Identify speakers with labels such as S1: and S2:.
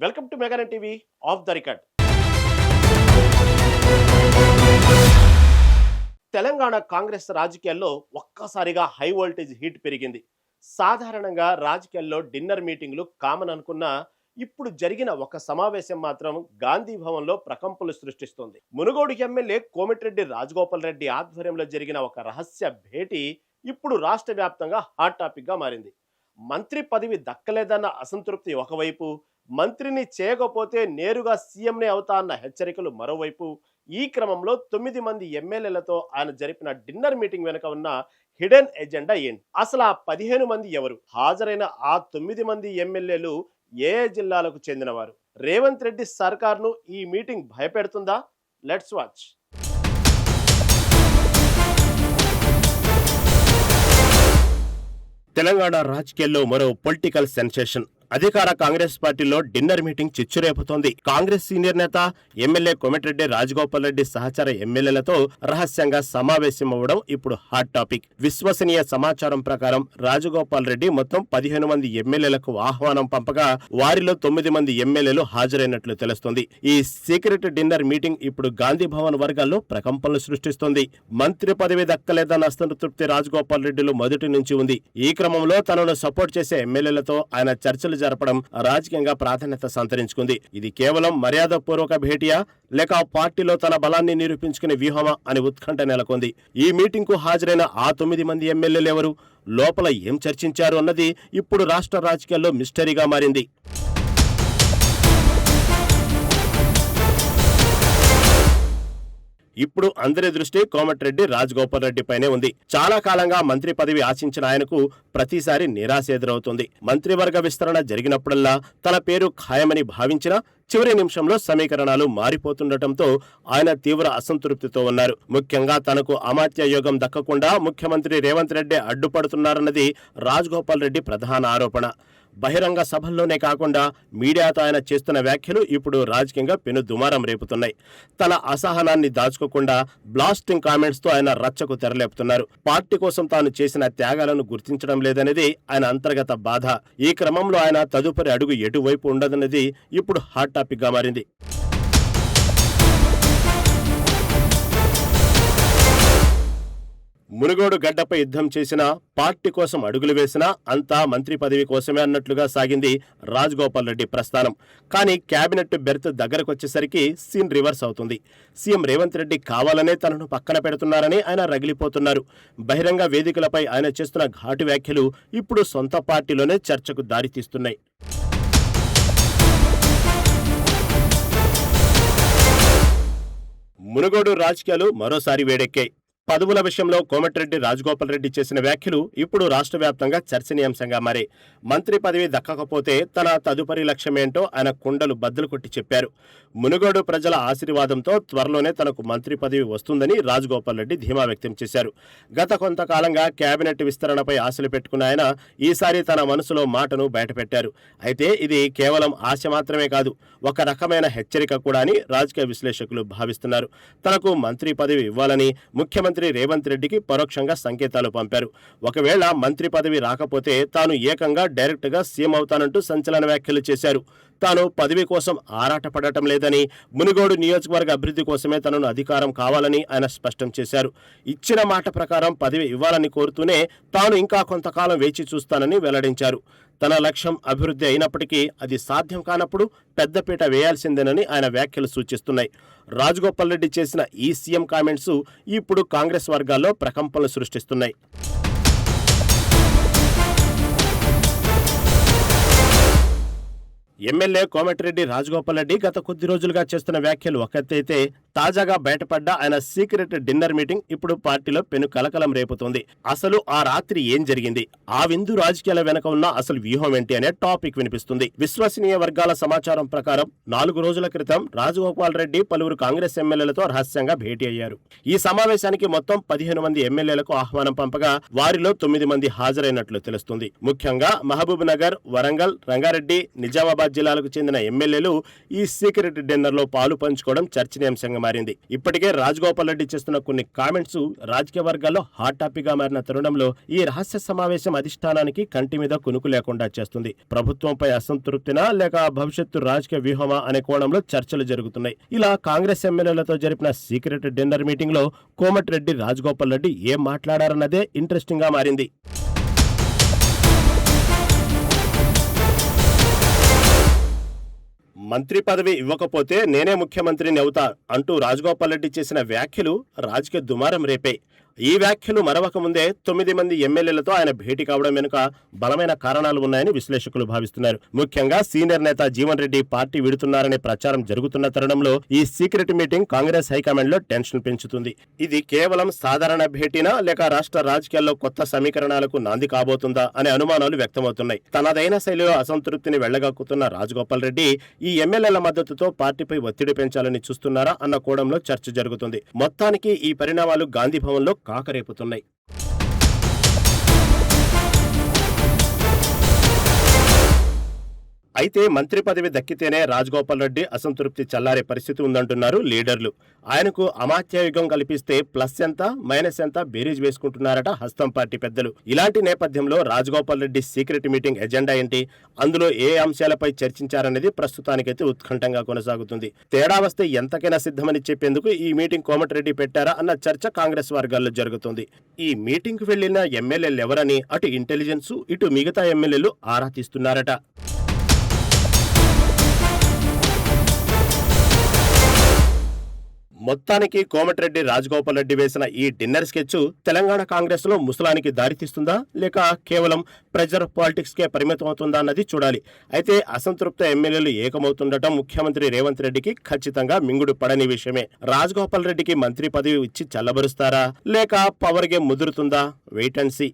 S1: Welcome to mega TV off the record. Telangana Congress రాజకీయాల్లో ఒక్కసారిగా high voltage heat పెరిగింది. సాధారణంగా రాజకీయాల్లో డిన్నర్ మీటింగ్లు కామన్ అనుకున్నా ఇప్పుడు జరిగిన ఒక సమావేశం మాత్రం గాంధీ భవన్లో ప్రకంపనలు సృష్టిస్తోంది. మునుగోడు ఎమ్మెల్యే కోమటిరెడ్డి రాజగోపాల్ రెడ్డి ఆధ్వర్యంలో జరిగిన ఒక రహస్య భేటీ ఇప్పుడు రాష్ట్ర వ్యాప్తంగా హాట్ టాపిక్ గా మారింది. మంత్రి పదవి దక్కలేదన్న అసంతృప్తి ఒకవైపు, మంత్రిని చేయకపోతే నేరుగా సీఎంనే అవుతా అన్న హెచ్చరికలు మరోవైపు. ఈ క్రమంలో 9 మంది ఎమ్మెల్యేలతో ఆయన జరిపిన డిన్నర్ మీటింగ్ వెనుక ఉన్న హిడెన్ ఎజెండా ఏంటి? అసలు ఆ 15 మంది ఎవరు? హాజరైన ఆ 9 మంది ఎమ్మెల్యేలు ఏ జిల్లాలకు చెందినవారు? రేవంత్ రెడ్డి సర్కార్ను ఈ మీటింగ్ భయపెడుతుందా? Let's watch. తెలంగాణ రాజకీయాల్లో మరో పొలిటికల్ సెన్సేషన్. అధికార కాంగ్రెస్ పార్టీలో డిన్నర్ మీటింగ్ చిచ్చురేపుతోంది. కాంగ్రెస్ సీనియర్ నేత ఎమ్మెల్యే కోమటిరెడ్డి రాజగోపాల్ రెడ్డి సహచర ఎమ్మెల్యేలతో రహస్యంగా సమావేశం అవ్వడం ఇప్పుడు హాట్ టాపిక్. విశ్వసనీయ సమాచారం ప్రకారం రాజగోపాల్ రెడ్డి మొత్తం 15 మంది ఎమ్మెల్యేలకు ఆహ్వానం పంపగా వారిలో 9 మంది ఎమ్మెల్యేలు హాజరైనట్లు తెలుస్తోంది. ఈ సీక్రెట్ డిన్నర్ మీటింగ్ ఇప్పుడు గాంధీ భవన్ వర్గాల్లో ప్రకంపనలు సృష్టిస్తోంది. మంత్రి పదవి దక్కలేదన్న అసంతృప్తి రాజగోపాల్ రెడ్డిలో మొదటి నుంచి ఉంది. ఈ క్రమంలో తనను సపోర్ట్ చేసే ఎమ్మెల్యేలతో ఆయన చర్చలు జరపడం రాజకీయంగా ప్రాధాన్యత సంతరించుకుంది. ఇది కేవలం మర్యాదపూర్వక భేటీయా లేక పార్టీలో తన బలాన్ని నిరూపించుకునే వ్యూహమా అని ఉత్కంఠ నెలకొంది. ఈ మీటింగ్ కు హాజరైన ఆ 9 మంది ఎమ్మెల్యేలు ఎవరు? లోపల ఏం చర్చించారు అన్నది ఇప్పుడు రాష్ట్ర రాజకీయాల్లో మిస్టరీగా మారింది. ఇప్పుడు అందరి దృష్టి కోమటిరెడ్డి రాజగోపాల్ రెడ్డి పైనే ఉంది. చాలా కాలంగా మంత్రి పదవి ఆశించిన ఆయనకు ప్రతిసారి నిరాశ ఎదురవుతుంది. మంత్రివర్గ విస్తరణ జరిగినప్పుడల్లా తన పేరు ఖాయమని భావించిన చివరి నిమిషంలో సమీకరణాలు మారిపోతుండటంతో ఆయన తీవ్ర అసంతృప్తితో ఉన్నారు. ముఖ్యంగా తనకు అమాత్య యోగం దక్కకుండా ముఖ్యమంత్రి రేవంత్ రెడ్డి అడ్డుపడుతున్నారన్నది రాజగోపాల్ రెడ్డి ప్రధాన ఆరోపణ. బహిరంగ సభల్లోనే కాకుండా మీడియాతో ఆయన చేస్తున్న వ్యాఖ్యలు ఇప్పుడు రాజకీయంగా పెను దుమారం రేపుతున్నాయి. తన అసహనాన్ని దాచుకోకుండా బ్లాస్టింగ్ కామెంట్స్ తో ఆయన రచ్చకు తెరలేపుతున్నారు. పార్టీ కోసం తాను చేసిన త్యాగాలను గుర్తించడం లేదనేది ఆయన అంతర్గత బాధ. ఈ క్రమంలో ఆయన తదుపరి అడుగు ఎటువైపు ఉండదనేది ఇప్పుడు హాట్ టాపిక్ గా మారింది. మునుగోడు గడ్డపై యుద్ధం చేసినా, పార్టీ కోసం అడుగులు వేసినా అంతా మంత్రి పదవి కోసమే అన్నట్లుగా సాగింది రాజగోపాల్ రెడ్డి ప్రస్థానం. కానీ కేబినెట్ బెర్త్ దగ్గరకొచ్చేసరికి సీన్ రివర్స్ అవుతుంది. సీఎం రేవంత్ రెడ్డి కావాలనే తనను పక్కన పెడుతున్నారని ఆయన రగిలిపోతున్నారు. బహిరంగ వేదికలపై ఆయన చేస్తున్న ఘాటు వ్యాఖ్యలు ఇప్పుడు సొంత పార్టీలోనే చర్చకు దారితీస్తున్నాయి. మునుగోడు రాజకీయాలు మరోసారి వేడెక్కాయి. పదవుల విషయంలో కోమటిరెడ్డి రాజగోపాల్ రెడ్డి చేసిన వ్యాఖ్యలు ఇప్పుడు రాష్ట్ర వ్యాప్తంగా చర్చనీయాంశంగా మారాయి. మంత్రి పదవి దక్కకపోతే తన తదుపరి లక్ష్యమేంటో ఆయన కుండలు బద్దలు కొట్టి చెప్పారు. మునుగోడు ప్రజల ఆశీర్వాదంతో త్వరలోనే తనకు మంత్రి పదవి వస్తుందని రాజగోపాల్ రెడ్డి ధీమా వ్యక్తం చేశారు. గత కొంతకాలంగా కేబినెట్ విస్తరణపై ఆశలు పెట్టుకున్న ఆయన ఈసారి తన మనసులో మాటను బయటపెట్టారు. అయితే ఇది కేవలం ఆశ మాత్రమే కాదు, ఒక రకమైన హెచ్చరిక కూడా అని రాజకీయ విశ్లేషకులు భావిస్తున్నారు. తనకు మంత్రి పదవి ఇవ్వాలని ముఖ్యమంత్రి రేవంత్ రెడ్డికి పరోక్షంగా సంకేతాలు పంపారు. ఒకవేళ మంత్రి పదవి రాకపోతే తాను ఏకంగా డైరెక్ట్ గా సీఎం అవుతానంటూ సంచలన వ్యాఖ్యలు చేశారు. తాను పదవి కోసం ఆరాటపడటం లేదని, మునుగోడు నియోజకవర్గ అభివృద్ధి కోసమే తనను అధికారం కావాలని ఆయన స్పష్టం చేశారు. ఇచ్చిన మాట ప్రకారం పదవి ఇవ్వాలని కోరుతూనే తాను ఇంకా కొంతకాలం వేచి చూస్తానని వెల్లడించారు. తన లక్ష్యం అభివృద్ధి అయినప్పటికీ అది సాధ్యం కానప్పుడు పెద్దపీట వేయాల్సిందేనని ఆయన వ్యాఖ్యలు సూచిస్తున్నాయి. రాజగోపాల్ రెడ్డి చేసిన ఈ సీఎం కామెంట్స్ ఇప్పుడు కాంగ్రెస్ వర్గాల్లో ప్రకంపనలు సృష్టిస్తున్నాయి. ఎమ్మెల్యే కోమటిరెడ్డి రాజగోపాల్ రెడ్డి గత కొద్ది రోజులుగా చేస్తున్న వ్యాఖ్యలు ఒకటైతే, తాజాగా బయటపడ్డ ఆయన సీక్రెట్ డిన్నర్ మీటింగ్ ఇప్పుడు పార్టీలో పెను కలకలం రేపుతోంది. అసలు ఆ రాత్రి ఏం జరిగింది, ఆ విందు రాజకీయాల వెనక ఉన్న అసలు వ్యూహం ఏంటి అనే టాపిక్ వినిపిస్తుంది. విశ్వసనీయ వర్గాల సమాచారం ప్రకారం 4 రోజుల క్రితం రాజగోపాల్ రెడ్డి పలువురు కాంగ్రెస్ ఎమ్మెల్యేలతో రహస్యంగా భేటీ అయ్యారు. ఈ సమావేశానికి మొత్తం 15 మంది ఎమ్మెల్యేలకు ఆహ్వానం పంపగా వారిలో 9 మంది హాజరైనట్లు తెలుస్తుంది. ముఖ్యంగా మహబూబ్ నగర్, వరంగల్, రంగారెడ్డి, నిజామాబాద్ నిజామాబాద్ జిల్లాలకు చెందిన ఎమ్మెల్యేలు ఈ సీక్రెట్ డిన్నర్ లో పాలు పంచుకోవడం చర్చనీయాంశంగా మారింది. ఇప్పటికే రాజగోపాల్ రెడ్డి చేస్తున్న కొన్ని కామెంట్స్ రాజకీయ వర్గాల్లో హాట్ టాపిక్ గా మారిన తరుణంలో ఈ రహస్య సమావేశం అధిష్టానానికి కంటి మీద కునుకు లేకుండా చేస్తుంది. ప్రభుత్వంపై అసంతృప్తినా లేక భవిష్యత్తు రాజకీయ వ్యూహమా అనే కోణంలో చర్చలు జరుగుతున్నాయి. ఇలా కాంగ్రెస్ ఎమ్మెల్యేలతో జరిపిన సీక్రెట్ డిన్నర్ మీటింగ్ లో కోమటిరెడ్డి రాజగోపాల్ రెడ్డి ఏం మాట్లాడారన్నదే ఇంట్రెస్టింగ్ గా మారింది. మంత్రి పదవి ఇవ్వకపోతే నేనే ముఖ్యమంత్రిని అవుతా అంటూ రాజగోపాల్ రెడ్డి చేసిన వ్యాఖ్యలు రాజకీయ దుమారం రేపాయి. ఈ వ్యాఖ్యలు మరవక ముందే 9 మంది ఎమ్మెల్యేలతో ఆయన భేటీ కావడం వెనుక బలమైన కారణాలు ఉన్నాయని విశ్లేషకులు భావిస్తున్నారు. ముఖ్యంగా సీనియర్ నేత జీవన్ రెడ్డి పార్టీ విడుతున్నారనే ప్రచారం జరుగుతున్న తరుణంలో ఈ సీక్రెట్ మీటింగ్ కాంగ్రెస్ హైకమాండ్ లో టెన్షన్ పెంచుతుంది. ఇది కేవలం సాధారణ భేటీనా లేక రాష్ట్ర రాజకీయాల్లో కొత్త సమీకరణాలకు నాంది కాబోతుందా అనే అనుమానాలు వ్యక్తమవుతున్నాయి. తనదైన శైలిలో అసంతృప్తిని వెళ్లగక్కుతున్న రాజగోపాల్ రెడ్డి ఈ ఎమ్మెల్యేల మద్దతుతో పార్టీపై ఒత్తిడి పెంచాలని చూస్తున్నారా అన్న కోణంలో చర్చ జరుగుతుంది. మొత్తానికి ఈ పరిణామాలు గాంధీ భవన్ లో కాకరేపుతున్నాయి. అయితే మంత్రి పదవి దక్కితేనే రాజగోపాల్ రెడ్డి అసంతృప్తి చల్లారే పరిస్థితి ఉందంటున్నారు లీడర్లు. ఆయనకు అమాత్యయుగం కల్పిస్తే ప్లస్ ఎంత మైనస్ ఎంత బేరీజ్ వేసుకుంటున్నారట హస్తం పార్టీ పెద్దలు. ఇలాంటి నేపథ్యంలో Rajagopal Reddy secret meeting agenda ఏంటి, అందులో ఏ అంశాలపై చర్చించారనేది ప్రస్తుతానికైతే ఉత్కంఠంగా కొనసాగుతుంది. తేడా వస్తే ఎంతకైనా సిద్ధమని చెప్పేందుకు ఈ మీటింగ్ కోమటిరెడ్డి పెట్టారా అన్న చర్చ కాంగ్రెస్ వర్గాల్లో జరుగుతుంది. ఈ మీటింగ్ కు వెళ్లిన ఎమ్మెల్యేలు ఎవరని అటు ఇంటెలిజెన్స్ ఇటు మిగతా ఎమ్మెల్యేలు ఆరా తీస్తున్నారట. మొత్తానికి కోమటిరెడ్డి రాజగోపాల్ రెడ్డి వేసిన ఈ డిన్నర్ స్కెచ్ తెలంగాణ కాంగ్రెస్ లో ముసలానికి దారితీస్తుందా లేక కేవలం ప్రెజర్ పాలిటిక్స్ కే పరిమితమవుతుందా అన్నది చూడాలి. అయితే అసంతృప్త ఎమ్మెల్యేలు ఏకమవుతుండటం ముఖ్యమంత్రి రేవంత్ రెడ్డికి ఖచ్చితంగా మింగుడు పడని విషయమే. రాజగోపాల్ రెడ్డికి మంత్రి పదవి ఇచ్చి చల్లబరుస్తారా లేక పవర్ గేమ్ ముదురుతుందా? Wait and see.